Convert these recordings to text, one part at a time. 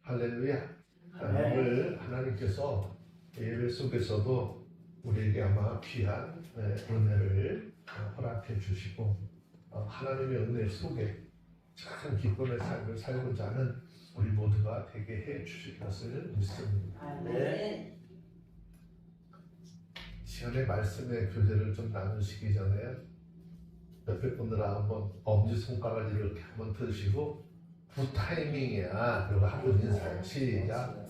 할렐루야. 오늘 하나님께서 예배 속에서도 우리에게 아마 귀한 은혜를 허락해 주시고 하나님의 은혜 속에 참 기쁨의 삶을 살고자 하는 우리 모두가 되게 해 주실 것을 믿습니다. 네. 시간에 말씀의 교제를 좀 나누시기 전에 옆에 분들아 한번 엄지손가락을 이렇게 한번 드시고 굿타이밍이야. 그리고 한번 인사해. 시작.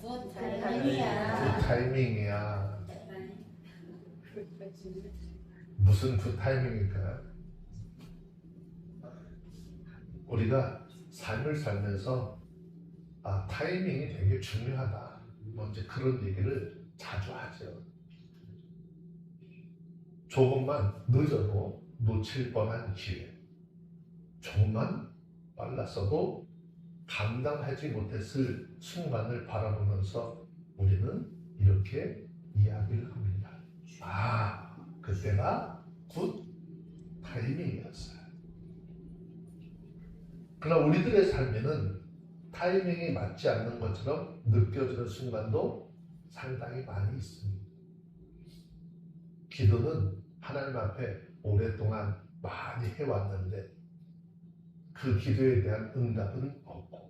굿타이밍이야. 무슨 굿타이밍일까요? 우리가 삶을 살면서 타이밍이 되게 중요하다. 이제 그런 얘기를 자주 하죠. 조금만 늦어도 놓칠 뻔한 기회, 조금만 빨랐어도 감당하지 못했을 순간을 바라보면서 우리는 이렇게 이야기를 합니다. 그때가 굿 타이밍이었어요. 그러나 우리들의 삶에는 타이밍이 맞지 않는 것처럼 느껴지는 순간도 상당히 많이 있습니다. 기도는 하나님 앞에 오랫동안 많이 해왔는데 그 기도에 대한 응답은 없고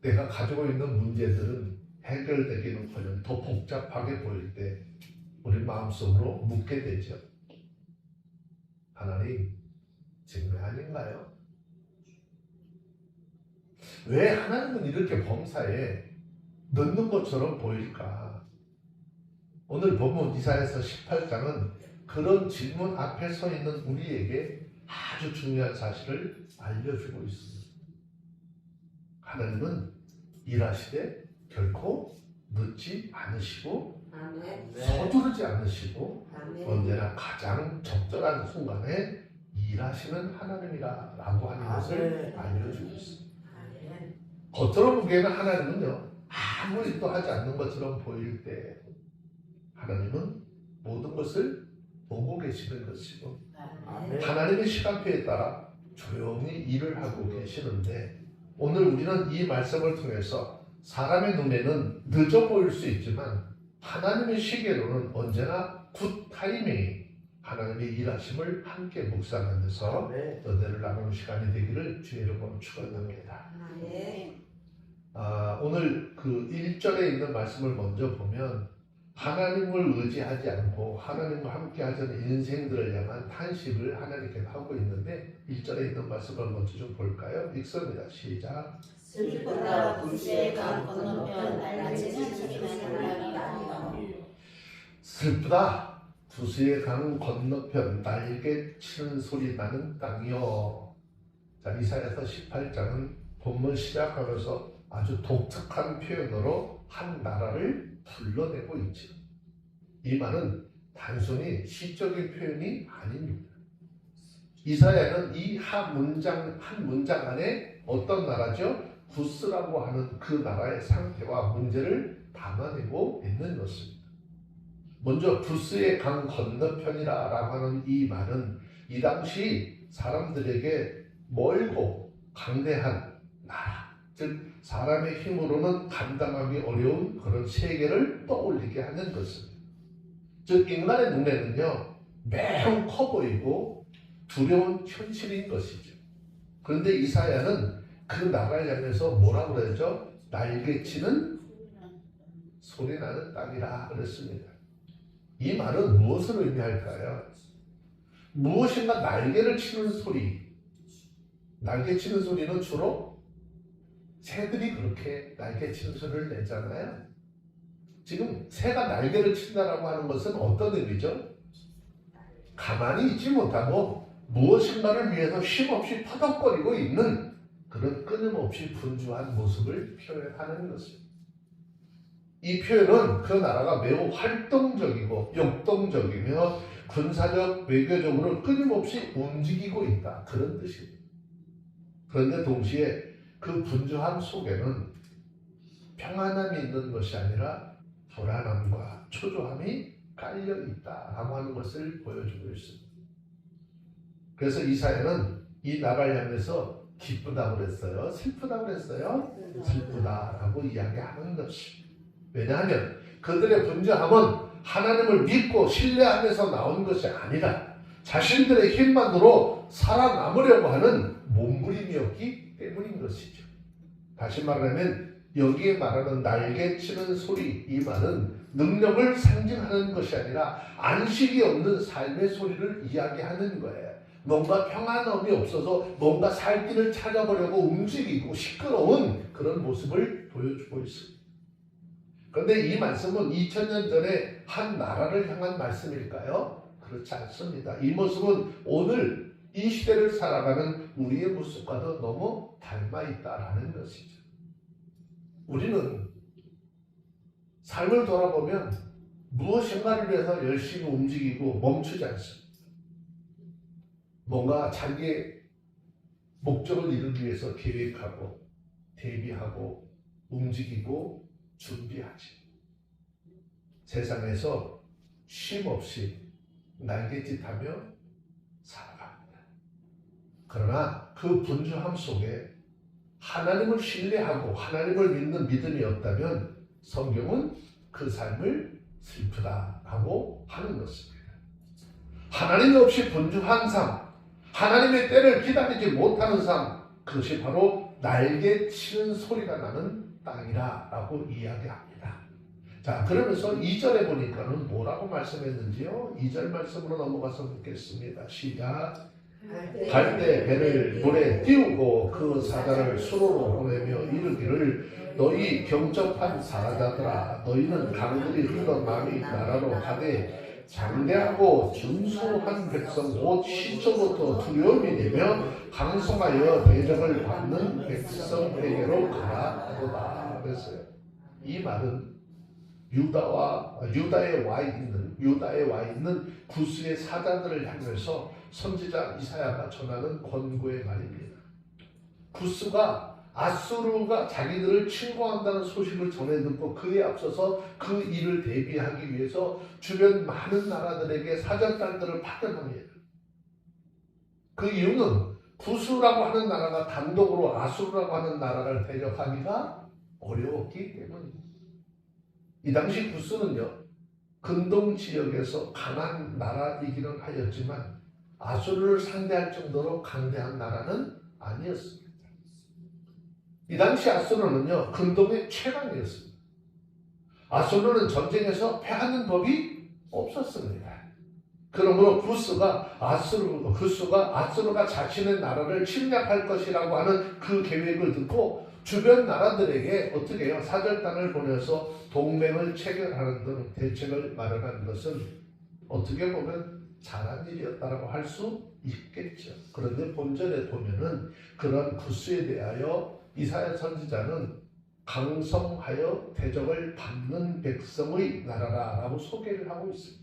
내가 가지고 있는 문제들은 해결되기는커녕 더 복잡하게 보일 때 우리 마음속으로 묻게 되죠. 하나님, 지금 왜 아닌가요? 왜 하나님은 이렇게 범사에 넣는 것처럼 보일까? 오늘 본문 이사야서 18장은 그런 질문 앞에 서 있는 우리에게 아주 중요한 사실을 알려주고 있습니다. 하나님은 일하시되 결코 늦지 않으시고 서두르지 않으시고 언제나 가장 적절한 순간에 일하시는 하나님이라고 하는 것을 알려주고 있습니다. 겉으로 보기에는 하나님은요 아무 일도 하지 않는 것처럼 보일 때 하나님은 모든 것을 보고 계시는 것이고 하나님의 시간표에 따라 조용히 일을 하고 계시는데 오늘 우리는 이 말씀을 통해서 사람의 눈에는 늦어 보일 수 있지만 하나님의 시계로는 언제나 굿 타이밍이 하나님의 일하심을 함께 묵상하면서 은혜를 나누는 시간이 되기를 주의 이름으로 축원합니다. 오늘 그 1절에 있는 말씀을 먼저 보면 하나님을 의지하지 않고 하나님과 함께 하자는 인생들을 향한 탄식을 하나님께서 하고 있는데 1절에 있는 말씀을 먼저 좀 볼까요? 읽습니다. 시작. 슬프다 구스의 강 건너편 날개치는 소리가 나니요. 슬프다 구스의 강 건너편 날개치는 소리 나는 땅이요. 자, 이사야서 18장은 본문 시작하면서 아주 독특한 표현으로 한 나라를 불러내고 있죠. 이 말은 단순히 시적인 표현이 아닙니다. 이사야는 이 한 문장 안에 어떤 나라죠? 구스라고 하는 그 나라의 상태와 문제를 담아내고 있는 것입니다. 먼저 구스의 강 건너편이라고 하는 이 말은 이 당시 사람들에게 멀고 강대한 나라, 즉 사람의 힘으로는 감당하기 어려운 그런 세계를 떠올리게 하는 것입니다. 즉 인간의 눈에는요 매우 커 보이고 두려운 현실인 것이죠. 그런데 이사야는 그 나라를 향해서 뭐라고 그러죠? 날개치는 소리 나는 땅이라 그랬습니다. 이 말은 무엇을 의미할까요? 무엇인가 날개를 치는 소리. 날개치는 소리는 주로 새들이 그렇게 날개치는 소리를 내잖아요. 지금 새가 날개를 친다라고 하는 것은 어떤 의미죠? 가만히 있지 못하고 무엇인가를 위해서 쉼없이 퍼덕거리고 있는 그런 끊임없이 분주한 모습을 표현하는 것입니다. 이 표현은 그 나라가 매우 활동적이고 역동적이며 군사적, 외교적으로 끊임없이 움직이고 있다. 그런 뜻입니다. 그런데 동시에 그 분주함 속에는 평안함이 있는 것이 아니라 불안함과 초조함이 깔려 있다라고 하는 것을 보여주고 있습니다. 그래서 이사야는 이 나라를 향해서 기쁘다고 그랬어요? 슬프다고 그랬어요? 슬프다라고 이야기하는 것이. 왜냐하면 그들의 분주함은 하나님을 믿고 신뢰하면서 나온 것이 아니라 자신들의 힘만으로 살아남으려고 하는 몸부림이었기 때문인 것이죠. 다시 말하면 여기에 말하는 날개치는 소리, 이 말은 능력을 상징하는 것이 아니라 안식이 없는 삶의 소리를 이야기하는 거예요. 뭔가 평안함이 없어서 뭔가 살 길을 찾아보려고 움직이고 시끄러운 그런 모습을 보여주고 있습니다. 그런데 이 말씀은 2000년 전에 한 나라를 향한 말씀일까요? 그렇지 않습니다. 이 모습은 오늘 이 시대를 살아가는 우리의 모습과도 너무 닮아 있다라는 것이죠. 우리는 삶을 돌아보면 무엇인가를 위해서 열심히 움직이고 멈추지 않습니다. 뭔가 자기의 목적을 이루기 위해서 계획하고 대비하고 움직이고 준비하지. 세상에서 쉼없이 날갯짓하며 살아갑니다. 그러나 그 분주함 속에 하나님을 신뢰하고 하나님을 믿는 믿음이 없다면 성경은 그 삶을 슬프다라고 하는 것입니다. 하나님 없이 분주한 삶, 하나님의 때를 기다리지 못하는 삶, 그것이 바로 날개치는 소리가 나는 땅이라고 이야기합니다. 자, 그러면서 2절에 보니까는 뭐라고 말씀했는지요? 2절 말씀으로 넘어가서 묻겠습니다. 시작. 갈 때 배를 물에 띄우고 그 사자를 수로로 보내며 이르기를 너희 경첩한 사자들아 너희는 강물이 흘러남이 나라로 가되 장대하고 준수한 백성 곧 시초부터 두려움이 되며 강성하여 대접을 받는 백성에게로 가라 하도다 그랬어요. 이 말은 유다에 와 있는 구스의 사자들을 향해서 선지자 이사야가 전하는 권고의 말입니다. 구스가 아수르가 자기들을 침공한다는 소식을 전해 듣고 그에 앞서서 그 일을 대비하기 위해서 주변 많은 나라들에게 사절단들을 파견합니다. 그 이유는 구스라고 하는 나라가 단독으로 아수르라고 하는 나라를 대적하기가 어려웠기 때문입니다. 이 당시 구스는요, 근동 지역에서 강한 나라이기는 하였지만 아수르를 상대할 정도로 강대한 나라는 아니었습니다. 이 당시 아수르는요, 근동의 최강이었습니다. 아수르는 전쟁에서 패하는 법이 없었습니다. 그러므로 구스가 아수르가 자신의 나라를 침략할 것이라고 하는 그 계획을 듣고 주변 나라들에게 어떻게 해요? 사절단을 보내서 동맹을 체결하는 등 대책을 마련한 것은 어떻게 보면 잘한 일이었다고 할 수 있겠죠. 그런데 본전에 보면은 그런 구스에 대하여 이사야 선지자는 강성하여 대적을 받는 백성의 나라라고 소개를 하고 있습니다.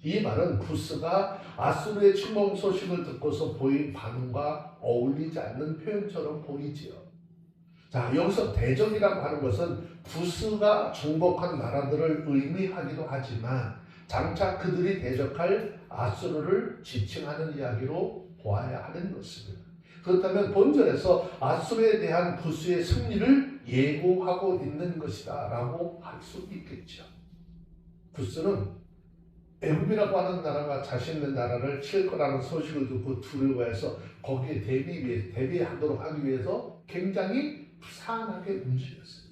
이 말은 구스가 아수르의 침공 소식을 듣고서 보인 반응과 어울리지 않는 표현처럼 보이지요. 자, 여기서 대적이라고 하는 것은 구스가 정복한 나라들을 의미하기도 하지만 장차 그들이 대적할 아수르를 지칭하는 이야기로 보아야 하는 것입니다. 그렇다면 본절에서 아수르에 대한 구스의 승리를 예고하고 있는 것이다 라고 할 수 있겠죠. 구스는 애굽이라고 하는 나라가 자신의 나라를 칠 거라는 소식을 듣고 두려워해서 거기에 대비하도록 하기 위해서 굉장히 부산하게 움직였어요.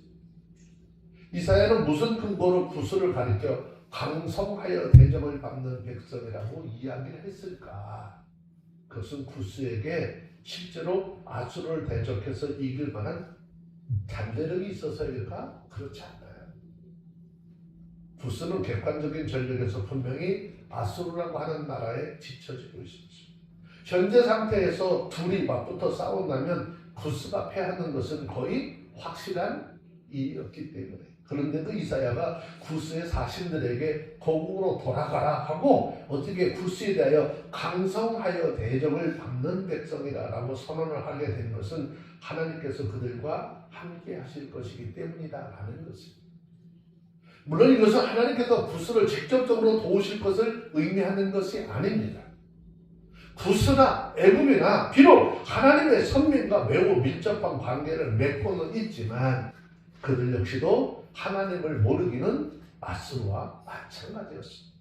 이사야는 무슨 근거로 구스를 가리켜 강성하여 대접을 받는 백성이라고 이야기를 했을까? 그것은 구스에게 실제로 아수르를 대적해서 이길 만한 잠재력이 있어서일까? 그렇지 않아요. 구스는 객관적인 전력에서 분명히 아수르라고 하는 나라에 지쳐지고 있습니다. 현재 상태에서 둘이 맞붙어 싸운다면 구스가 패하는 것은 거의 확실한 일이었기 때문에. 그런데도 이사야가 구스의 사신들에게 고국으로 돌아가라 하고 어떻게 구스에 대하여 강성하여 대적을 받는 백성이라고 선언을 하게 된 것은 하나님께서 그들과 함께 하실 것이기 때문이다라는 것입니다. 물론 이것은 하나님께서 구스를 직접적으로 도우실 것을 의미하는 것이 아닙니다. 부스나 애굽이나 비록 하나님의 선민과 매우 밀접한 관계를 맺고는 있지만 그들 역시도 하나님을 모르기는 아수르와 마찬가지였습니다.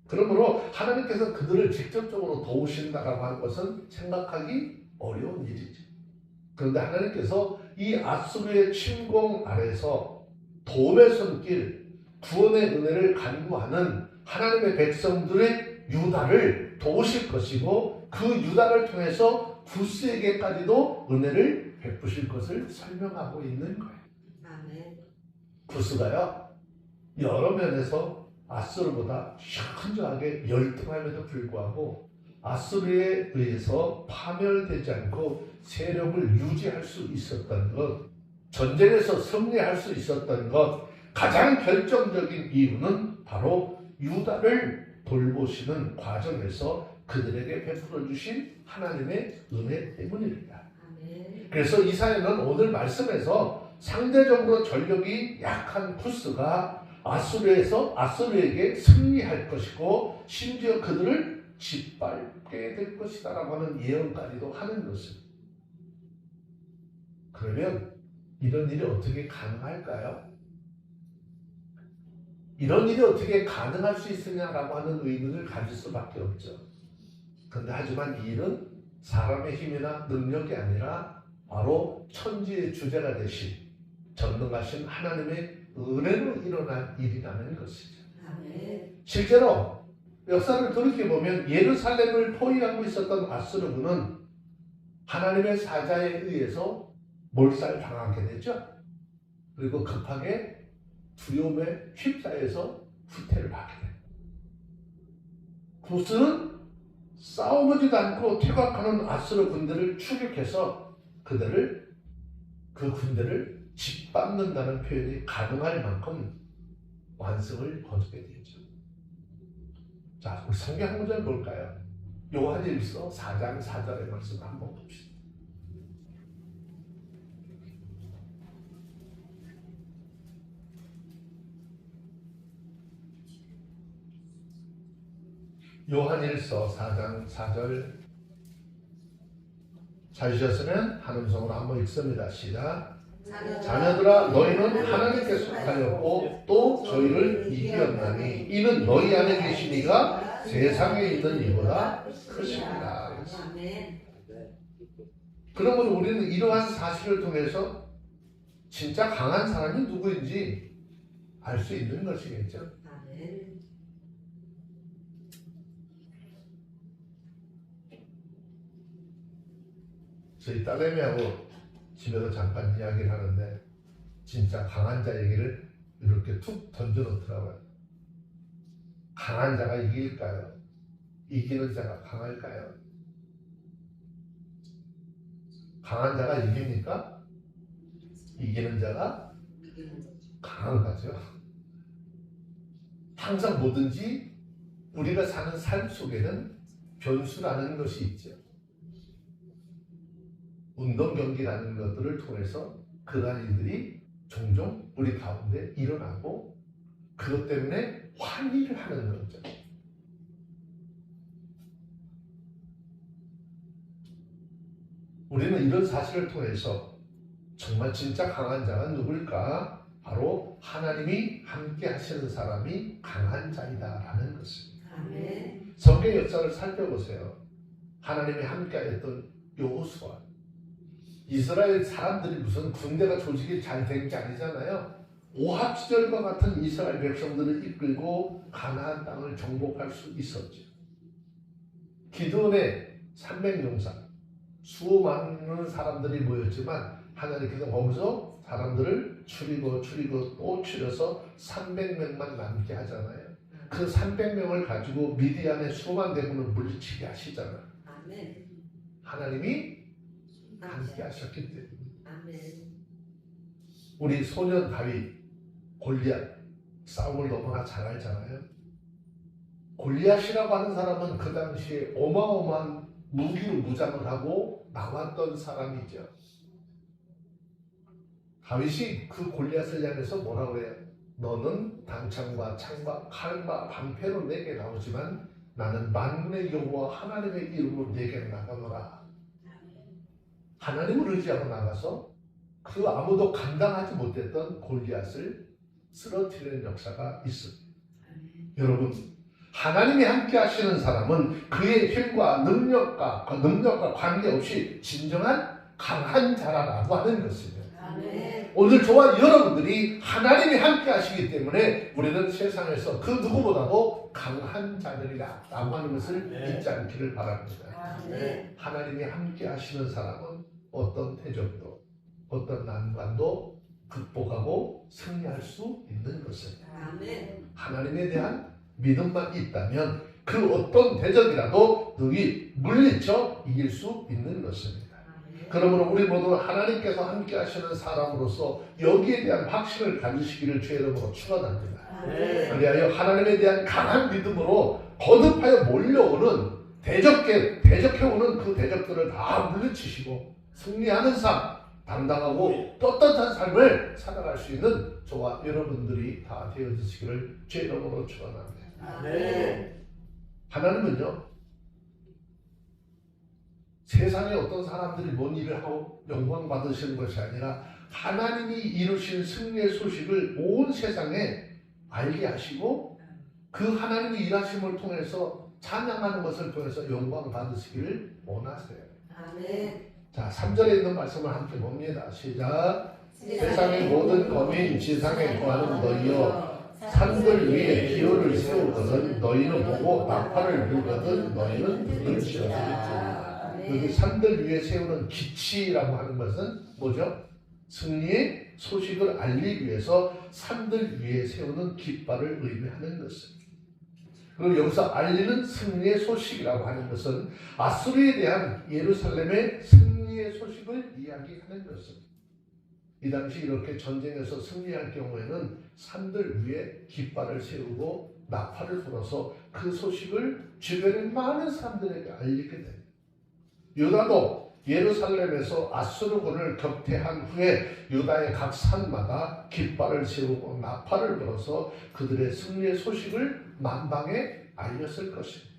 그러므로 하나님께서 그들을 직접적으로 도우신다라고 하는 것은 생각하기 어려운 일이죠. 그런데 하나님께서 이 아수르의 침공 아래서 도움의 손길, 구원의 은혜를 간구하는 하나님의 백성들의 유다를 도우실 것이고 그 유다를 통해서 구스에게까지도 은혜를 베푸실 것을 설명하고 있는 거예요. 아멘. 구스가요 여러 면에서 아수르보다 현저하게 열등함에도 불구하고 아수르에 의해서 파멸되지 않고 세력을 유지할 수 있었던 것, 전쟁에서 승리할 수 있었던 것, 가장 결정적인 이유는 바로 유다를 돌보시는 과정에서 그들에게 베풀어 주신 하나님의 은혜 때문입니다. 아멘. 그래서 이사야는 오늘 말씀에서 상대적으로 전력이 약한 구스가 아수르에게 승리할 것이고 심지어 그들을 짓밟게 될 것이다 라고 하는 예언까지도 하는 것입니다. 그러면 이런 일이 어떻게 가능할까요? 이런 일이 어떻게 가능할 수 있느냐라고 하는 의문을 가질 수밖에 없죠. 그런데 하지만 이 일은 사람의 힘이나 능력이 아니라 바로 천지의 주제가 되신 전능하신 하나님의 은혜로 일어난 일이라는 것이죠. 아멘. 실제로 역사를 돌이켜보면 예루살렘을 포위하고 있었던 아수르군은 하나님의 사자에 의해서 몰살당하게 되죠. 그리고 급하게 두려움에 휩싸여서 후퇴를 하게 됩니다. 구스는 싸워보지도 않고 퇴각하는 아수르 군대를 추격해서 그 군대를 짓밟는다는 표현이 가능할 만큼 완성을 거두게 되죠. 자, 우리 성경 한 구절 볼까요? 요한일서 4장 4절의 말씀 한번 봅시다. 요한일서 4장 4절 찾으셨으면 한 음성으로 한번 읽습니다. 시작. 자녀들아 너희는 하나님께 속하였고 또 저희를 이기었나니 이는 너희 안에 계신 이가 세상에 있는 이보다 크십니다. 그러므로 우리는 이러한 사실을 통해서 진짜 강한 사람이 누구인지 알 수 있는 것이겠죠. 저희 딸내미하고 집에서 잠깐 이야기를 하는데 진짜 강한 자 얘기를 이렇게 툭 던져놓더라고요. 강한 자가 이길까요? 이기는 자가 강할까요? 강한 자가 이깁니까? 이기는 자가 강한 거죠. 항상 뭐든지 우리가 사는 삶 속에는 변수라는 것이 있죠. 운동 경기라는 것들을 통해서 그러한 일들이 종종 우리 가운데 일어나고 그것 때문에 환희를 하는 거죠. 우리는 이런 사실을 통해서 정말 진짜 강한 자가 누굴까? 바로 하나님이 함께 하시는 사람이 강한 자이다라는 것입니다. 아멘. 성경 역사를 살펴보세요. 하나님이 함께 하였던 여호수아, 이스라엘 사람들이 무슨 군대가 조직이 잘 된 게 아니잖아요. 오합 시절과 같은 이스라엘 백성들을 이끌고 가나안 땅을 정복할 수 있었죠. 기드온의 300용사, 수많은 사람들이 모였지만 하나님께서 거기서 사람들을 추리고 또 추려서 300명만 남게 하잖아요. 그 300명을 가지고 미디안의 수만 대군을 물리치게 하시잖아요. 아멘. 하나님이 함께 하셨기 때문에. 아멘. 우리 소년 다윗, 골리앗 싸움을 너무나 잘 알잖아요. 골리앗이라고 하는 사람은 그 당시에 어마어마한 무기로 무장을 하고 나왔던 사람이죠. 다윗이 그 골리앗을 향해서 뭐라고 해요? 너는 단창과 창과 칼과 방패로 내게 나오지만 나는 만군의 여호와 하나님의 이름으로 내게 나가노라. 하나님을 의지하고 나가서 그 아무도 감당하지 못했던 골리앗을 쓰러뜨리는 역사가 있습니다. 여러분, 하나님이 함께 하시는 사람은 그의 힘과 능력과 관계없이 진정한 강한 자라고 하는 것입니다. 오늘 저와 여러분들이 하나님이 함께 하시기 때문에 우리는 세상에서 그 누구보다도 강한 자들이라 라고 하는 것을 잊지 않기를 바랍니다. 하나님이 함께 하시는 사람은 어떤 대적도 어떤 난관도 극복하고 승리할 수 있는 것입니다. 하나님에 대한 믿음만 있다면 그 어떤 대적이라도 능히 물리쳐 이길 수 있는 것입니다. 그러므로 우리 모두 하나님께서 함께 하시는 사람으로서 여기에 대한 확신을 가지시기를 주의 이름으로 축원합니다. 그리하여 하나님에 대한 강한 믿음으로 거듭하여 몰려오는 대적해오는 그 대적들을 다 물리치시고 승리하는 삶, 당당하고 떳떳한 삶을 살아갈 수 있는 저와 여러분들이 다 되어주시기를 주의 이름으로 축원합니다. 하나님은요, 세상에 어떤 사람들이 뭔 일을 하고 영광 받으시는 것이 아니라 하나님이 이루신 승리의 소식을 온 세상에 알게 하시고 그 하나님의 일하심을 통해서 찬양하는 것을 통해서 영광 받으시기를 원하세요. 자, 3절에 있는 말씀을 함께 봅니다. 시작. 세상의 모든 거민 지상에 거하는 너희여 산들 위에 기호를 세우거든 너희는 보고 나팔을 불거든 너희는 불을 지어주리라. 여기 산들 위에 세우는 기치라고 하는 것은 뭐죠? 승리의 소식을 알리기 위해서 산들 위에 세우는 깃발을 의미하는 것입니다. 그리고 여기서 알리는 승리의 소식이라고 하는 것은 아수르에 대한 예루살렘의 승리의 소식을 이야기하는 것입니다. 이 당시 이렇게 전쟁에서 승리할 경우에는 산들 위에 깃발을 세우고 나팔을 불어서 그 소식을 주변의 많은 사람들에게 알리게 됩니다. 유다도 예루살렘에서 아수르군을 격퇴한 후에 유다의 각 산마다 깃발을 세우고 나팔을 불어서 그들의 승리의 소식을 만방에 알렸을 것입니다.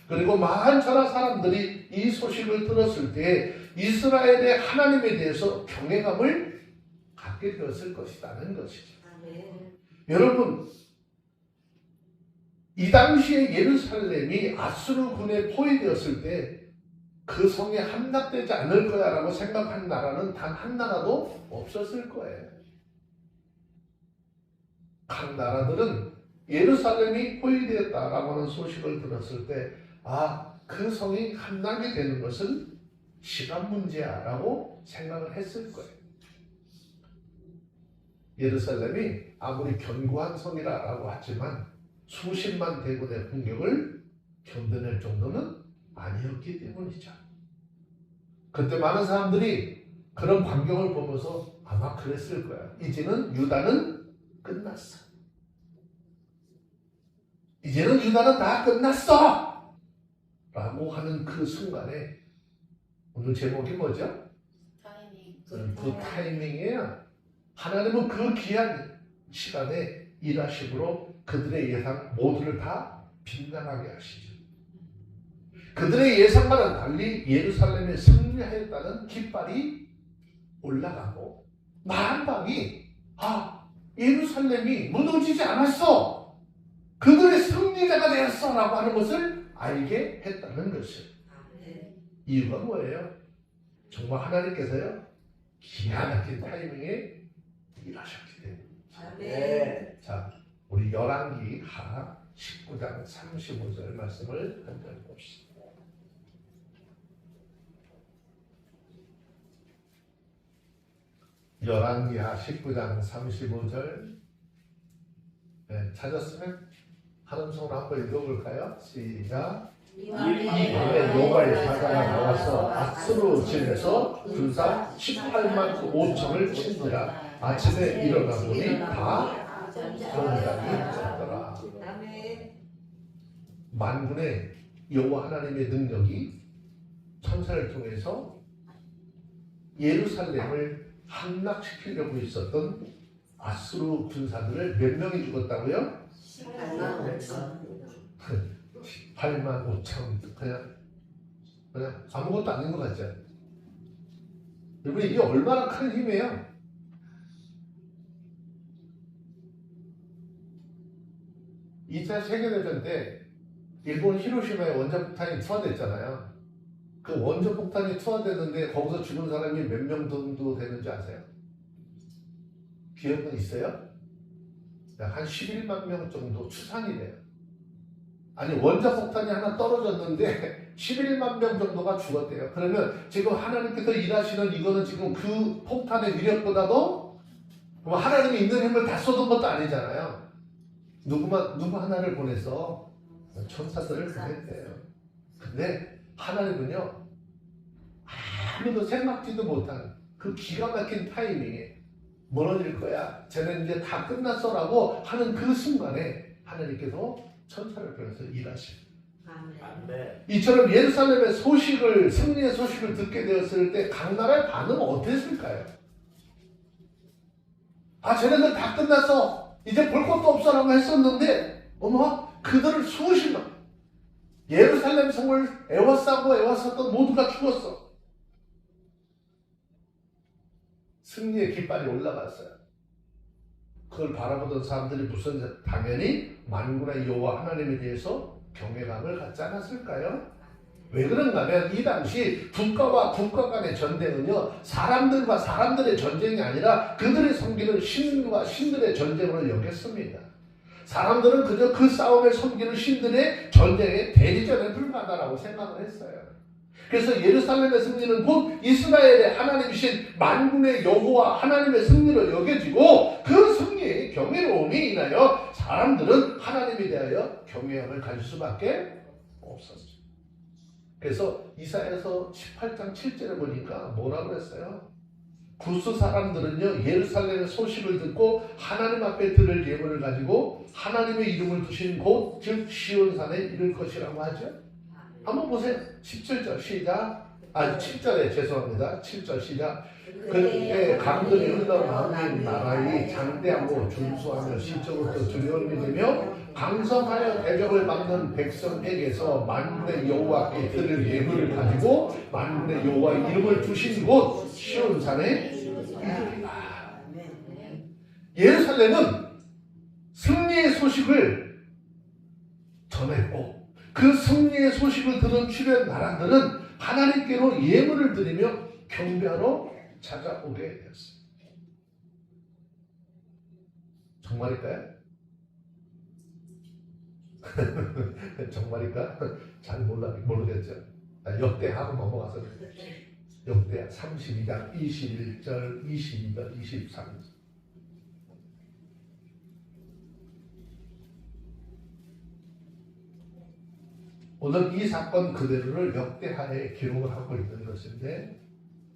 그리고 많은 사람들이 이 소식을 들었을 때 이스라엘의 하나님에 대해서 경외감을 갖게 되었을 것이라는 것이죠. 여러분, 이 당시에 예루살렘이 아수르군에 포위되었을 때 그 성에 함락되지 않을 거야 라고 생각한 나라는 단 한 나라도 없었을 거예요. 각 나라들은 예루살렘이 포위되었다라고 하는 소식을 들었을 때 그 성이 함락이 되는 것은 시간 문제야 라고 생각을 했을 거예요. 예루살렘이 아무리 견고한 성이라고 하지만 수십만 대군의 공격을 견뎌낼 정도는 아니었기 때문이죠. 그때 많은 사람들이 그런 광경을 보면서 아마 그랬을 거야. 이제는 유다는 끝났어. 이제는 유다는 다 끝났어! 라고 하는 그 순간에 오늘 제목이 뭐죠? 그 타이밍이에요. 하나님은 그 귀한 시간에 일하심으로 그들의 예상 모두를 다 빗나가게 하시죠. 그들의 예상과는 달리 예루살렘에 승리하였다는 깃발이 올라가고 만방이 예루살렘이 무너지지 않았어. 그들의 승리자가 되었어 라고 하는 것을 알게 했다는 것이에요. 이유가 뭐예요? 정말 하나님께서요 기가 막힌 타이밍에 일하셨기 때문에. 자, 우리 열왕기 하 19장 35절 말씀을 한번 봅시다. 열왕기하 19장 35절 찾았으면 한 음성으로 한번 읽어볼까요? 시작. 이 밤에 여호와의 사자가 나와서 아수르 진에서 군사 18만 5천을 친지라. 아침에 일어나 보니 다 전장이 졌더라. 만군의 여호와 하나님의 능력이 천사를 통해서 예루살렘을 함락시키려고 있었던 아수르 군사들을 몇 명이 죽었다고요? 8만 5천 그냥 아무것도 아닌 것 같죠? 여러분 이게 얼마나 큰 힘이에요? 2차 세계대전 때 일본 히로시마에 원자폭탄이 투하됐잖아요. 그 원자폭탄이 투하됐는데 거기서 죽은 사람이 몇 명 정도 되는지 아세요? 기억은 있어요? 약 한 11만 명 정도 추산이 돼요. 아니 원자폭탄이 하나 떨어졌는데 11만 명 정도가 죽었대요. 그러면 지금 하나님께서 일하시는 이거는 지금 그 폭탄의 위력보다도 하나님이 있는 힘을 다 쏟은 것도 아니잖아요. 누구 하나를 보내서 천사들을 보냈대요. 근데 하나님은요 아무도 생각지도 못한 그 기가 막힌 타이밍에 무너질 거야. 쟤는 이제 다 끝났어라고 하는 그 순간에 하나님께서 천사를 보내서 일하십니다. 이처럼 예루살렘의 소식을 승리의 소식을 듣게 되었을 때 각 나라의 반응은 어땠을까요? 아 쟤네들 다 끝났어. 이제 볼 것도 없어라고 했었는데 어머 그들을 수십만 예루살렘 성을 애워싸고 애워쌌던 모두가 죽었어. 승리의 깃발이 올라갔어요. 그걸 바라보던 사람들이 무슨 당연히 만군의 여호와 하나님에 대해서 경외감을 갖지 않았을까요? 왜 그런가 하면 이 당시 국가와 국가 간의 전쟁은요 사람들과 사람들의 전쟁이 아니라 그들이 섬기는 신과 신들의 전쟁으로 여겼습니다. 사람들은 그저 그 싸움에 섬기는 신들의 전쟁의 대리전에 불과하다고 생각을 했어요. 그래서 예루살렘의 승리는 곧 이스라엘의 하나님이신 만군의 여호와 하나님의 승리로 여겨지고 그 승리의 경외로움이 인하여 사람들은 하나님에 대하여 경외함을 가질 수밖에 없었죠. 그래서 이사야서 18장 7절에 보니까 뭐라고 그랬어요? 구스 사람들은요 예루살렘의 소식을 듣고 하나님 앞에 들을 예물을 가지고 하나님의 이름을 두신 곳 즉 시온산에 이를 것이라고 하죠. 한번 보세요. 17절 시작. 7절에 죄송합니다. 7절 시작. 그때 강들이 흘러나오는 나라의 장대하고 준수하며 시적으로부터 두려움이 되며 강성하여 대적을 받는 백성에게서 만군의 여호와께 들을 예물을 가지고 만군의 여호와 이름을 두신 곳 시온산에 이르리라. 예루살렘은 승리의 소식을 전했고 그 승리의 소식을 들은 주변 나라들은 하나님께로 예물을 드리며 경배하러 찾아오게 되었습니다. 정말일까요? 정말일까? 잘 모르겠죠. 역대하고 넘어가서 역대 32장 21절 22절 23절 오늘 이 사건 그대로를 역대하에 기록을 하고 있는 것인데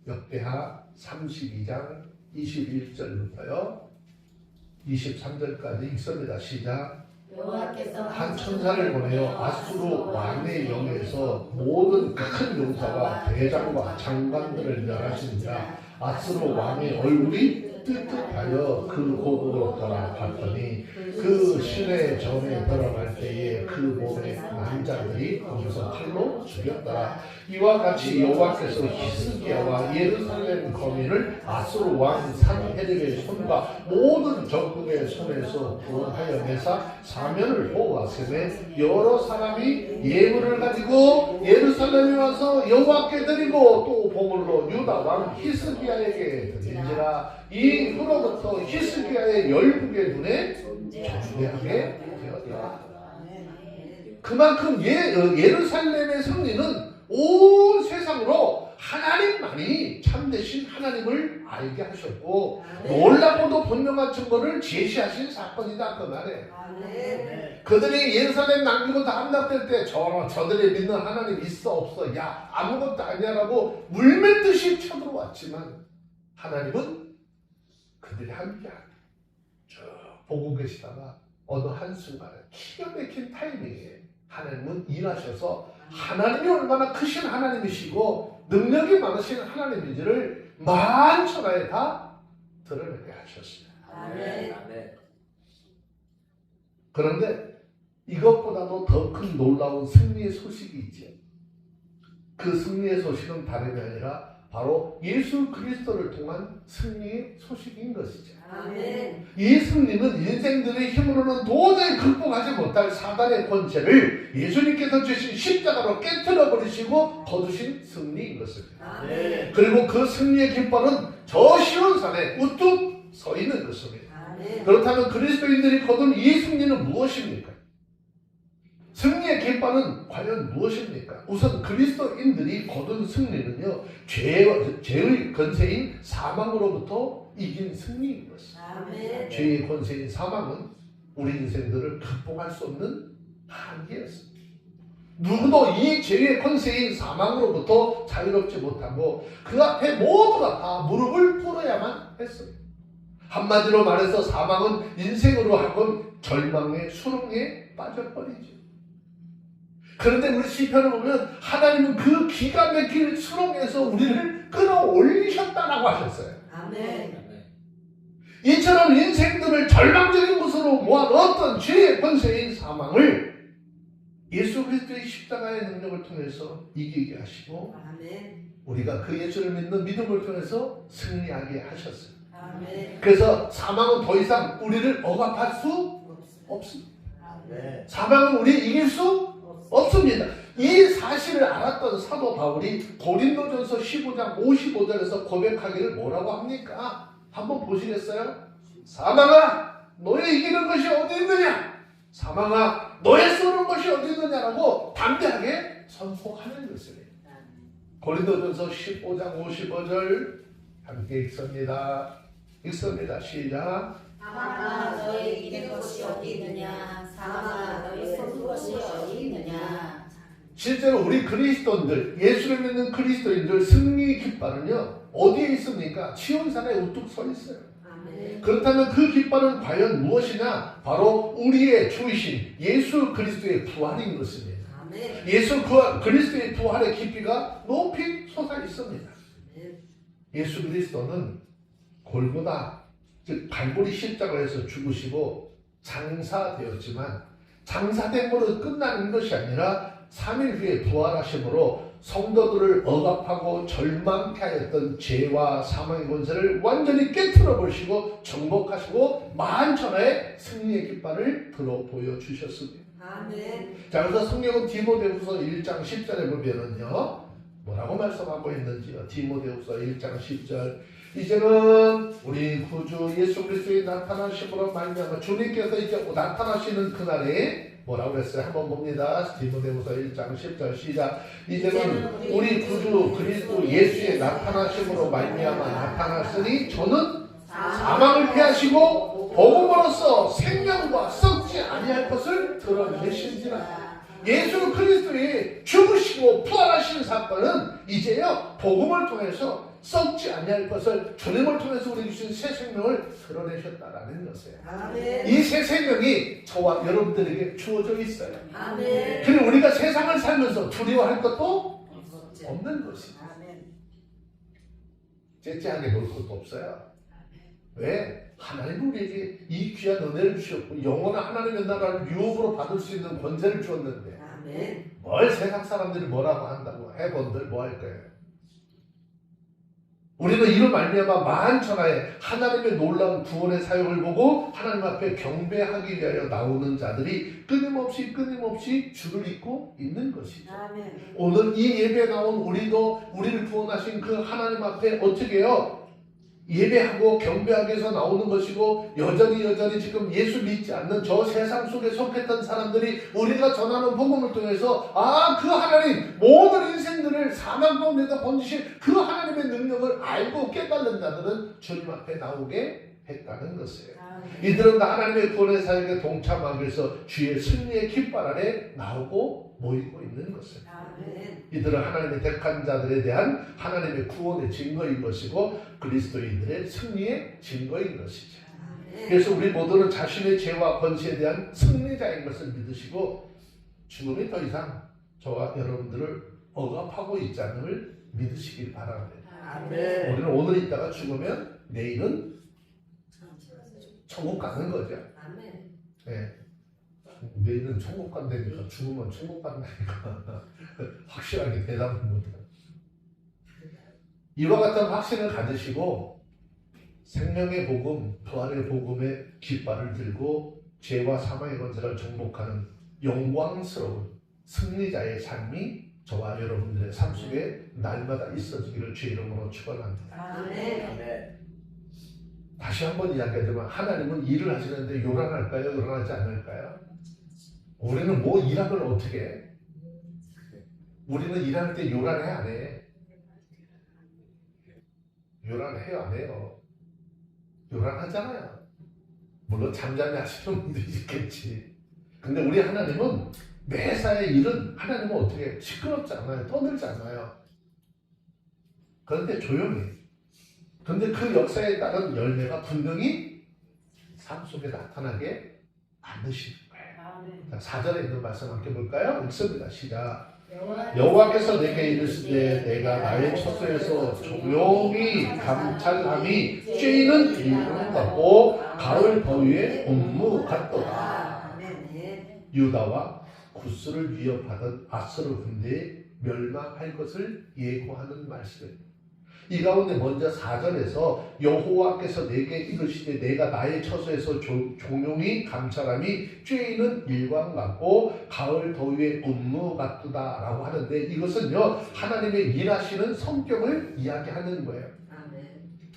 역대하 32장 21절부터요 23절까지 읽습니다. 시작. 한 천사를 보내어 아수르 왕의 영에서 모든 큰 용사와 대장과 장관들을 멸하시니라. 아수르 왕의 얼굴이 뜨뜻하여 그 고국으로 돌아갔더니 그 시내 전에 들어갈 때에 그 몸의 남자들이 거기서 칼로 죽였더라. 이와 같이 여호와께서 히스기야와 예루살렘 거민을 아수르 왕 산헤립의 손과 모든 적국의 손에서 구원하여 내사 사면을 보호하시되 여러 사람이 예물을 가지고 예루살렘에 와서 여호와께 드리고 또 보물로 유다 왕 히스기야에게 드린지라. 이후로부터 히스기야의 열국의 눈에 존대하게 되었다. 그만큼 예루살렘의 승리는 온 세상으로 하나님만이 참되신 하나님을 알게 하셨고 놀랍고도 분명한 증거를 제시하신 사건이다 그 말이에요. 그들이 예루살렘 남기고 다 함락될 때 저들이 믿는 하나님 있어 없어 야 아무것도 아니야라고 물밀듯이 쳐들어왔지만 하나님은 그들이 함께하게 쭉 보고 계시다가 어느 한순간에 기가 막힌 타이밍에 하나님은 일하셔서 하나님이 얼마나 크신 하나님이시고 능력이 많으신 하나님인지를 만천하에 다 드러내게 하셨습니다. 아멘. 그런데 이것보다도 더 큰 놀라운 승리의 소식이 있죠. 그 승리의 소식은 다름이 아니라 바로 예수 그리스도를 통한 승리의 소식인 것이죠. 아멘. 이 승리는 인생들의 힘으로는 도저히 극복하지 못할 사단의 권세를 예수님께서 주신 십자가로 깨뜨려 버리시고 거두신 승리인 것입니다. 아멘. 그리고 그 승리의 깃발은 저 시온산에 우뚝 서 있는 것입니다. 아멘. 그렇다면 그리스도인들이 거둔 이 승리는 무엇입니까? 승리의 깃발은 과연 무엇입니까? 우선 그리스도인들이 거둔 승리는요, 죄의 권세인 사망으로부터 이긴 승리인 것입니다. 아멘. 죄의 권세인 사망은 우리 인생들을 극복할 수 없는 한계였습니다. 누구도 이 죄의 권세인 사망으로부터 자유롭지 못하고 그 앞에 모두가 다 무릎을 꿇어야만 했습니다. 한마디로 말해서 사망은 인생으로 하건 절망의 수렁에 빠져버리죠. 그런데 우리 시편을 보면 하나님은 그 기가 막힌 수렁에서 우리를 끌어올리셨다라고 하셨어요. 아멘. 이처럼 인생들을 절망적인 곳으로 모아넣었던 죄의 권세인 사망을 예수 그리스도의 십자가의 능력을 통해서 이기게 하시고 아멘. 우리가 그 예수를 믿는 믿음을 통해서 승리하게 하셨어요. 아멘. 그래서 사망은 더 이상 우리를 억압할 수 없습니다. 아멘. 사망은 우리 이길 수 없습니다. 이 사실을 알았던 사도 바울이 고린도전서 15장 55절에서 고백하기를 뭐라고 합니까? 한번 보시겠어요? 사망아 너의 이기는 것이 어디 있느냐? 사망아 너의 쏘는 것이 어디 있느냐라고 담대하게 선포하는 것입니다. 고린도전서 15장 55절 함께 읽습니다. 시작. 사망아 너의 이기는 것이 어디 있느냐? 사망아 너의 쏘는 것이 어디 있느냐? 실제로 우리 그리스도인들, 예수를 믿는 그리스도인들 승리의 깃발은요 어디에 있습니까? 시온산에 우뚝 서 있어요. 아멘. 그렇다면 그 깃발은 과연 무엇이냐? 바로 우리의 주이신 예수 그리스도의 부활인 것입니다. 아멘. 예수 그리스도의 부활의 깊이가 높이 솟아 있습니다. 예수 그리스도는 골고다 즉 갈보리 십자가에서 죽으시고 장사되었지만 장사됨으로 끝나는 것이 아니라 3일 후에 부활하심으로 성도들을 억압하고 절망케 하였던 죄와 사망의 권세를 완전히 깨트려 버리시고 정복하시고 만천하의 승리의 깃발을 들어 보여주셨습니다. 아멘. 자, 그래서 성경은 디모데후서 1장 10절에 보면은요 뭐라고 말씀하고 있는지요. 디모데후서 1장 10절 이제는 우리 구주 예수 그리스도의 나타나심으로 말미암아 주님께서 이제 나타나시는 그날에 뭐라고 했어요? 한번 봅니다. 디모데후서 1장 10절 시작. 이제는 우리 구주 그리스도 예수의 나타나심으로 말미암아 나타났으니 저는 사망을 피하시고 복음으로써 생명과 썩지 아니할 것을 드러내신지라. 예수 그리스도의 죽으시고 부활하신 사건은 이제요 복음을 통해서 썩지 아니할 것을 주님을 통해서 우리 주신 새 생명을 드러내셨다라는 것이에요. 아멘. 이 새 생명이 저와 여러분들에게 주어져 있어요. 아멘. 그리고 우리가 세상을 살면서 두려워할 것도 없는 것입니다. 아멘. 째째하게 볼 것도 없어요. 왜? 하나님 우리에게 이 귀한 은혜를 주셨고 영원한 하나님의 나라를 유업으로 받을 수 있는 권세를 주었는데 아멘. 뭘 세상 사람들이 뭐라고 한다고 해본들 뭐 할 거예요? 우리는 이로 말미암아 만천하에 하나님의 놀라운 구원의 사역을 보고 하나님 앞에 경배하기 위하여 나오는 자들이 끊임없이 줄을 잇고 있는 것이죠. 아멘. 오늘 이 예배에 나온 우리도 우리를 구원하신 그 하나님 앞에 어떻게 해요? 예배하고 경배하기 위해서 나오는 것이고 여전히 지금 예수 믿지 않는 저 세상 속에 속했던 사람들이 우리가 전하는 복음을 통해서 그 하나님 모든 인생들을 사망 가운데다 번지신 그 하나님의 능력을 알고 깨달는 자들은 주님 앞에 나오게 했다는 것이에요. 이들은 다 하나님의 구원의 사역에 동참하기 위해서 주의 승리의 깃발 아래 나오고 모이고 있는 것이에요. 아멘. 이들은 하나님의 택한 자들에 대한 하나님의 구원의 증거인 것이고 그리스도인들의 승리의 증거인 것이죠. 아멘. 그래서 우리 모두는 자신의 죄와 권세에 대한 승리자인 것을 믿으시고 죽음이 더 이상 저와 여러분들을 억압하고 있지 않음을 믿으시길 바랍니다. 아멘. 우리는 오늘 있다가 죽으면 내일은 천국 가는 거죠. 아멘. 네. 내일은 천국 간다니까 죽으면 천국 간다니까 확실하게 대답을 못해요. 이와 같은 확신을 가지시고 생명의 복음, 부활의 복음의 깃발을 들고 죄와 사망의 권세를 정복하는 영광스러운 승리자의 삶이 저와 여러분들의 삶 속에 날마다 있어지기를 주의 이름으로 축원합니다. 아멘. 다시 한번 이야기하지만 하나님은 일을 하시는데 요란할까요? 요란하지 않을까요? 우리는 뭐 일하면 어떻게 해? 우리는 일할 때 요란해 안 해? 요란해요 안 해요? 요란하잖아요. 물론 잠잠히 하시는 분도 있겠지. 근데 우리 하나님은 매사의 일은 하나님은 어떻게 시끄럽지 않아요. 떠들지 않아요. 그런데 조용히. 근데 그 역사에 따른 열매가 분명히 삶 속에 나타나게 만드시는 거예요. 자, 4절에 있는 말씀 함께 볼까요? 읽습니다. 시작. 여호와께서 내게 이르시되 내가 나의 처소에서 조용히 감찰함이 쬐이는 일금 같고 가을 더위에 온무 같도다. 유다와 구스를 위협하던 아수르 군대에 멸망할 것을 예고하는 말씀입니다. 이 가운데 먼저 4절에서 여호와께서 내게 이르시되 내가 나의 처소에서 종용이 감찰함이 쬐이는 일광 같고 가을 더위에 온무 같도다 라고 하는데 이것은요 하나님의 일하시는 성격을 이야기하는 거예요.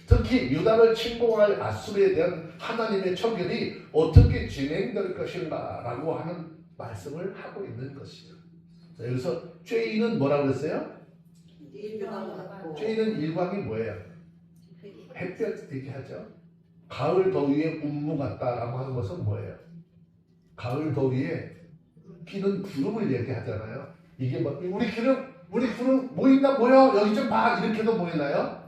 특히 유다를 침공할 아수르에 대한 하나님의 처결이 어떻게 진행될 것인가 라고 하는 말씀을 하고 있는 것이죠. 자, 여기서 쬐이는 뭐라고 했어요? 쬐이는 일광이 뭐예요? 햇볕 얘기하죠. 가을 더위에 운무 같다라고 하는 것은 뭐예요? 가을 더위에 끼는 구름을 얘기하잖아요. 이게 뭐 우리 구름 모인다 모여 여기 좀 봐 이렇게도 모이나요?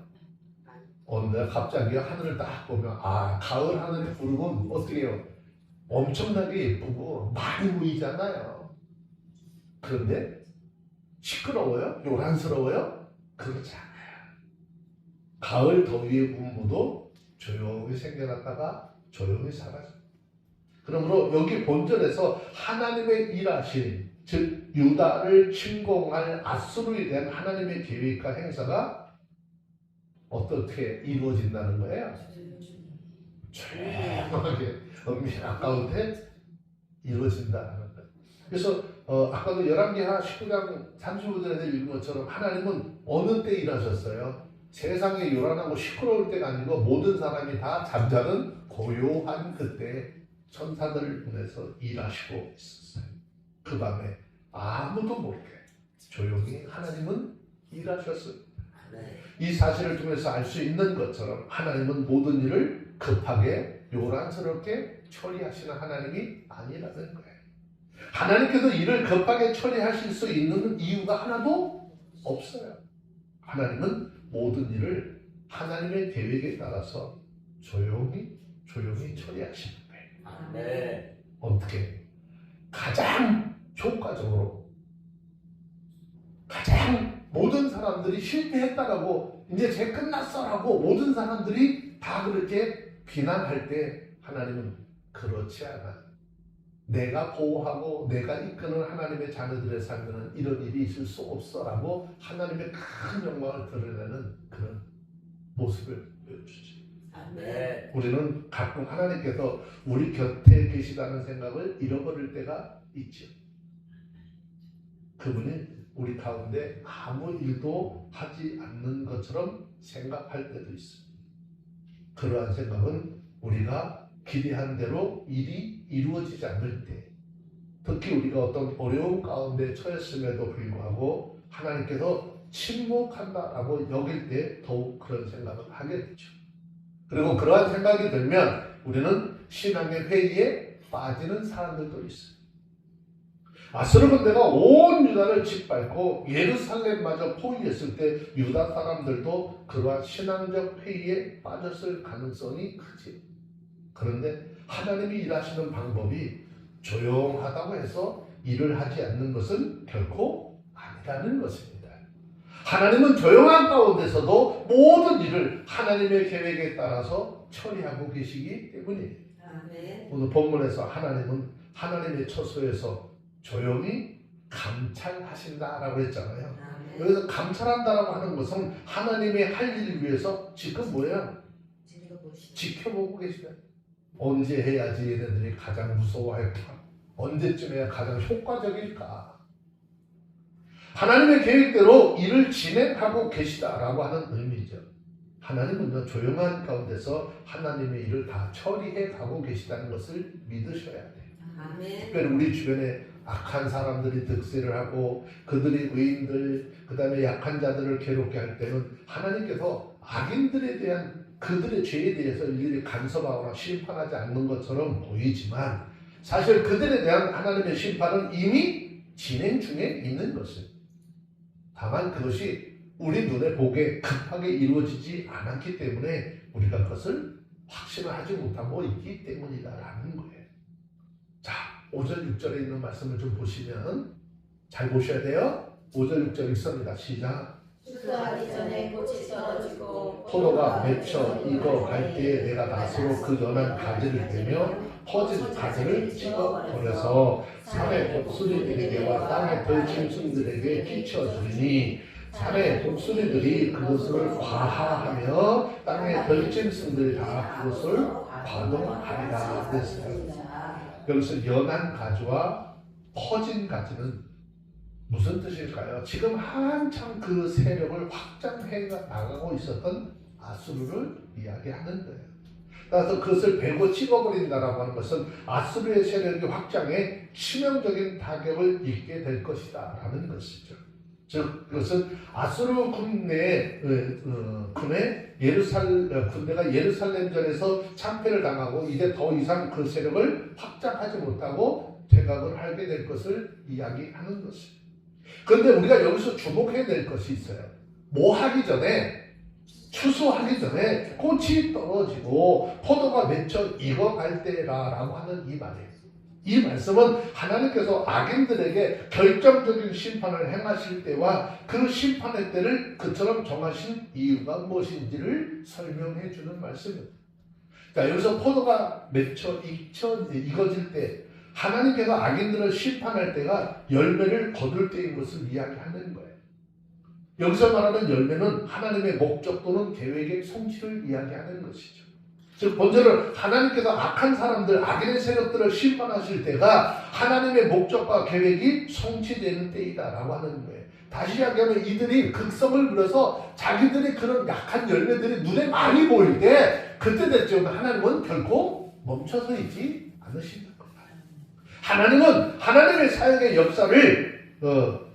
어느 날 갑자기 하늘을 딱 보면 아 가을 하늘의 구름은 어떻게 해요? 엄청나게 예쁘고 많이 모이잖아요. 그런데 시끄러워요? 요란스러워요? 그렇지 않아요. 가을 더위의 운무도 조용히 생겨났다가 조용히 사라집니다. 그러므로 여기 본절에서 하나님의 일하신 즉 유다를 침공할 아수르에 대한 하나님의 계획과 행사가 어떻게 이루어진다는 거예요? 조용하게 은밀한 가운데 이루어진다는 거예요. 그래서 아까도 열왕기하 19장 35절에서 읽은 것처럼 하나님은 어느 때 일하셨어요? 세상에 요란하고 시끄러울 때가 아니고 모든 사람이 다 잠자는 고요한 그때 천사들을 보내서 일하시고 있었어요. 그 밤에 아무도 모르게 조용히 하나님은 일하셨어요. 이 사실을 통해서 알 수 있는 것처럼 하나님은 모든 일을 급하게 요란스럽게 처리하시는 하나님이 아니라는 거예요. 하나님께서 일을 급하게 처리하실 수 있는 이유가 하나도 없어요. 하나님은 모든 일을 하나님의 계획에 따라서 조용히 처리하시는 거예요. 네. 어떻게? 가장 효과적으로 가장 모든 사람들이 실패했다라고 이제 쟤 끝났어라고 모든 사람들이 다 그렇게 비난할 때 하나님은 그렇지 않아. 내가 보호하고 내가 이끄는 하나님의 자녀들의 삶에는 이런 일이 있을 수 없어라고 하나님의 큰 영광을 드러내는 그런 모습을 보여주죠. 네. 우리는 가끔 하나님께서 우리 곁에 계시다는 생각을 잃어버릴 때가 있죠. 그분이 우리 가운데 아무 일도 하지 않는 것처럼 생각할 때도 있습니다. 그러한 생각은 우리가 기대한 대로 일이 이루어지지 않을 때, 특히 우리가 어떤 어려움 가운데 처했음에도 불구하고 하나님께서 침묵한다라고 여길 때 더욱 그런 생각을 하게 되죠. 그리고 그러한 생각이 들면 우리는 신앙의 회의에 빠지는 사람들도 있어요. 아수르 군대가 온 유다를 짓밟고 예루살렘마저 포위했을 때 유다 사람들도 그러한 신앙적 회의에 빠졌을 가능성이 크지. 그런데 하나님이 일하시는 방법이 조용하다고 해서 일을 하지 않는 것은 결코 아니라는 것입니다. 하나님은 조용한 가운데서도 모든 일을 하나님의 계획에 따라서 처리하고 계시기 때문이에요. 아멘. 오늘 본문에서 하나님은 하나님의 처소에서 조용히 감찰하신다라고 했잖아요. 아멘. 여기서 감찰한다라고 하는 것은 하나님의 할 일을 위해서 지금 뭐야? 지켜보고 계시다. 언제 해야지 얘네들이 가장 무서워할까? 언제쯤 해야 가장 효과적일까? 하나님의 계획대로 일을 진행하고 계시다라고 하는 의미죠. 하나님은 조용한 가운데서 하나님의 일을 다 처리해 가고 계시다는 것을 믿으셔야 돼요. 아멘. 특별히 우리 주변에 악한 사람들이 득세를 하고 그들이 의인들 그 다음에 약한 자들을 괴롭게 할 때는 하나님께서 악인들에 대한 그들의 죄에 대해서 일일이 간섭하거나 심판하지 않는 것처럼 보이지만 사실 그들에 대한 하나님의 심판은 이미 진행 중에 있는 것이에요. 다만 그것이 우리 눈에 보기에 급하게 이루어지지 않았기 때문에 우리가 그것을 확신을 하지 못하고 있기 때문이다라는 거예요. 자, 5절 6절에 있는 말씀을 좀 보시면 잘 보셔야 돼요. 5절 6절 읽습니다. 시작. 추수하기 전에 꽃이 떨어지고 포도가 맺혀 익어갈 때에 내가 낫으로 그 연한 가지를 떼며 퍼진 가지를 찍어버려서 산의 독수리들에게와 땅의 들짐승들에게 끼쳐주니 산의 독수리들이 그것을 과하하며 땅의 들짐승들이 다 그것을 과동하리라 그랬어요. 여기서 연한 가지와 퍼진 가지는 무슨 뜻일까요? 지금 한참 그 세력을 확장해 나가고 있었던 아수르를 이야기하는 거예요. 따라서 그것을 베고 찍어버린다라고 하는 것은 아수르의 세력이 확장에 치명적인 타격을 입게 될 것이다 라는 것이죠. 즉 그것은 아수르 군대의 군대가 예루살렘전에서 참패를 당하고 이제 더 이상 그 세력을 확장하지 못하고 퇴각을 하게 될 것을 이야기하는 것입니다. 그런데 우리가 여기서 주목해야 될 것이 있어요. 뭐 하기 전에 추수하기 전에 꽃이 떨어지고 포도가 맺혀 익어갈 때라고 하는 이 말이에요. 이 말씀은 하나님께서 악인들에게 결정적인 심판을 행하실 때와 그 심판의 때를 그처럼 정하신 이유가 무엇인지를 설명해 주는 말씀입니다. 자, 여기서 포도가 맺혀 익어질 때 하나님께서 악인들을 심판할 때가 열매를 거둘 때인 것을 이야기하는 거예요. 여기서 말하는 열매는 하나님의 목적 또는 계획의 성취를 이야기하는 것이죠. 즉 본절은 하나님께서 악한 사람들, 악인의 세력들을 심판하실 때가 하나님의 목적과 계획이 성취되는 때이다라고 하는 거예요. 다시 이야기하면 이들이 극성을 부려서 자기들이 그런 약한 열매들이 눈에 많이 보일 때 그때 됐죠. 하나님은 결코 멈춰서 있지 않으신다. 하나님은 하나님의 사역의 역사를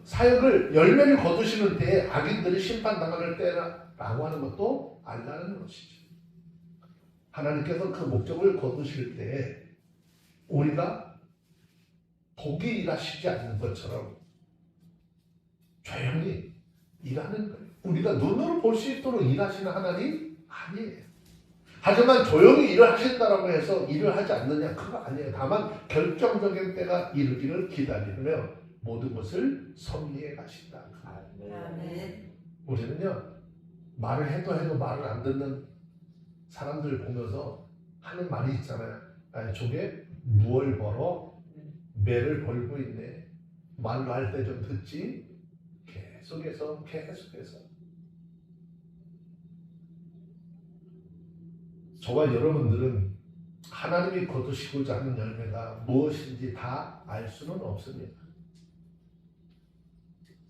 사역을 열매를 거두시는 때에 악인들이 심판당하는 때라고 하는 것도 알라는 것이죠. 하나님께서 그 목적을 거두실 때에 우리가 복이 일하시지 않는 것처럼 조용히 일하는 거예요. 우리가 눈으로 볼 수 있도록 일하시는 하나님 아니에요. 하지만 조용히 일을 하신다라고 해서 일을 하지 않느냐 그거 아니에요. 다만 결정적인 때가 이르기를 기다리며 모든 것을 섭리해 가신다. 아멘. 우리는요 말을 해도 말을 안 듣는 사람들 보면서 하는 말이 있잖아요. 아니 저게 무얼 벌어 매를 벌고 있네. 말로 할 때 좀 듣지. 계속해서 저와 여러분들은 하나님이 거두시고자 하는 열매가 무엇인지 다 알 수는 없습니다.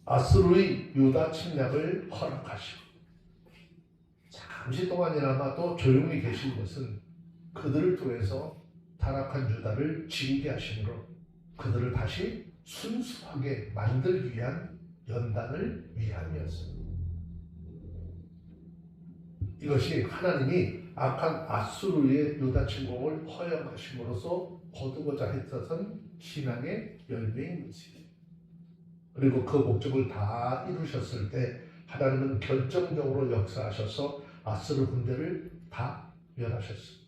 아수르의 유다 침략을 허락하시고 잠시 동안이나마 또 조용히 계신 것은 그들을 통해서 타락한 유다를 징계하심으로 그들을 다시 순수하게 만들기 위한 연단을 위함이었습니다. 이것이 하나님이 악한 아수르의 유다 침공을 허용하심으로써 거두고자 했었던 신앙의 열매인 것이죠. 그리고 그 목적을 다 이루셨을 때 하나님은 결정적으로 역사하셔서 아수르 군대를 다 멸하셨습니다.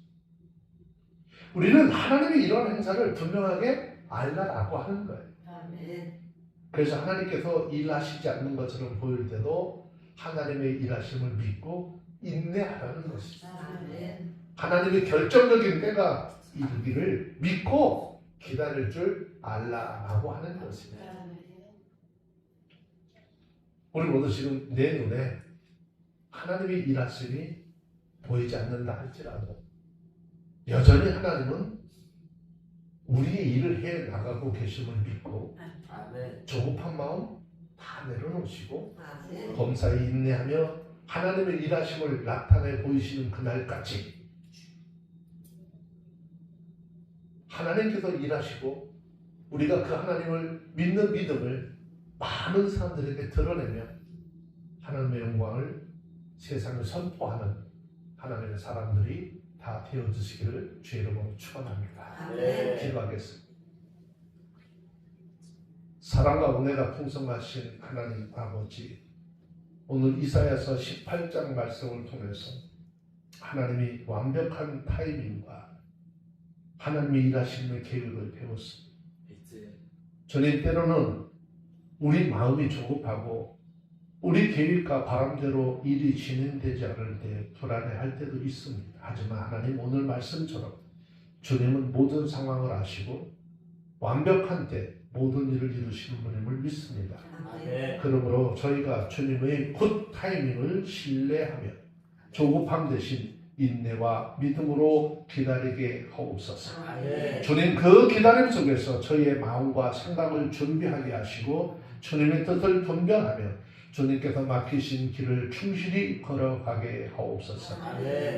우리는 하나님의 이런 행사를 분명하게 알라라고 하는 거예요. 아멘. 그래서 하나님께서 일하시지 않는 것처럼 보일 때도 하나님의 일하심을 믿고 인내하라는 것입니다. 아멘. 하나님의 결정적인 때가 이르기를 믿고 기다릴 줄 알라라고 하는 것입니다. 우리 모두 지금 내 눈에 하나님의 일하심이 보이지 않는다 할지라도 여전히 하나님은 우리의 일을 해 나가고 계심을 믿고 조급한 마음 다 내려놓으시고 범사에 인내하며 하나님의 일하심을 나타내 보이시는 그날까지 하나님께서 일하시고 우리가 그 하나님을 믿는 믿음을 많은 사람들에게 드러내며 하나님의 영광을 세상에 선포하는 하나님의 사람들이 다 되어주시기를 주의 이름으로 축원합니다. 기도하겠습니다. 사랑과 은혜가 풍성하신 하나님 아버지, 오늘 이사야서 18장 말씀을 통해서 하나님이 완벽한 타이밍과 하나님의 일하심의 계획을 배웠습니다. 주님, 때로는 우리 마음이 조급하고 우리 계획과 바람대로 일이 진행되지 않을 때 불안해할 때도 있습니다. 하지만 하나님, 오늘 말씀처럼 주님은 모든 상황을 아시고 완벽한 때 모든 일을 이루시는 분임을 믿습니다. 그러므로 저희가 주님의 굿 타이밍을 신뢰하며 조급함 대신 인내와 믿음으로 기다리게 하옵소서. 주님, 그 기다림 속에서 저희의 마음과 생각을 준비하게 하시고 주님의 뜻을 분별하며 주님께서 맡기신 길을 충실히 걸어가게 하옵소서.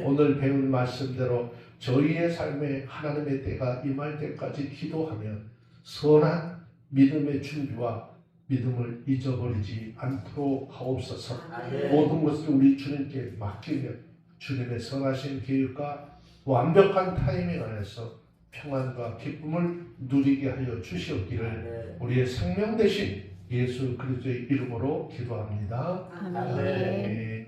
오늘 배운 말씀대로 저희의 삶에 하나님의 때가 임할 때까지 기도하며 선한 믿음의 준비와 믿음을 잊어버리지 않도록 하옵소서. 모든 것을 우리 주님께 맡기며 주님의 선하신 계획과 완벽한 타이밍 안에서 평안과 기쁨을 누리게 하여 주시옵기를 우리의 생명 되신 예수 그리스도의 이름으로 기도합니다. 아멘.